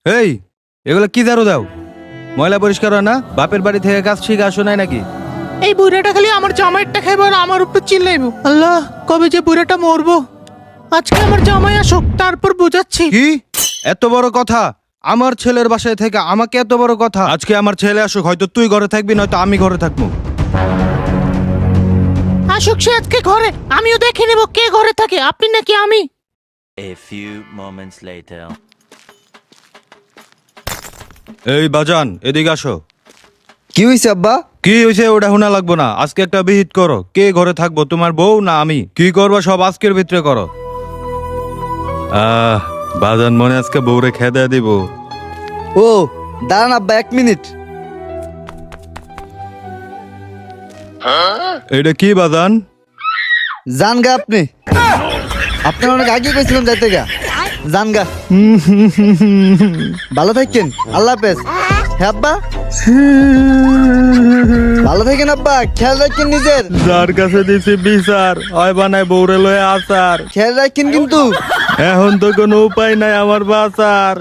এই, এগুলো কি ঝাড়ু দাও? ময়লা পরিষ্কার হয় না? বাপের বাড়ি থেকে কাজ শিখে আসো নাই নাকি? এই বুড়াটা খালি আমার জামাইটা খাইবো আর আমার উপর চিল্লাইবো। আল্লাহ, কবে যে বুড়াটা মরবো। আজকে আমার জামাই আসুক, তারপর বুঝাচ্ছি। কি এত বড় কথা? আমার ছেলের বাসায় থেকে আমাকে এত বড় কথা? আজকে আমার ছেলে আসুক, হয়তো তুই ঘরে থাকবি, নয়তো আমি ঘরে থাকবো। আসুক সে আজকে ঘরে, আমিও দেখে নেবো কে ঘরে থাকে, আপনি নাকি আমি। A few moments later. এই বাজান, এদিকে আসো। কি হয়েছে আব্বা? কি হয়েছে ওটা শোনা লাগবো না, আজকে একটা বিহিত করো। কে ঘরে থাকবো, তোমার বউ না আমি? কি করবো সব আজকের ভিতরে করো। বাজান মনে আজকে বউরে খেদা দিব। ও দাঁড়ান আব্বা, 1 মিনিট। এটা কি বাজান? যান গা আপনি অনেক আগে কইছিলাম যাইতে গা। যান গা, ভালো থাকেন, আল্লাহ হাফেজ। হ্যাঁ আব্বা, ভালো থাকেন আব্বা, খেয়াল রাখেন নিজের। যার কাছে দিছি বিচার হয় বানায় বউরে লয়ে আচার। খেয়াল রাখেন কিন্তু। এখন তো কোনো উপায় নাই আমার বাঁচার।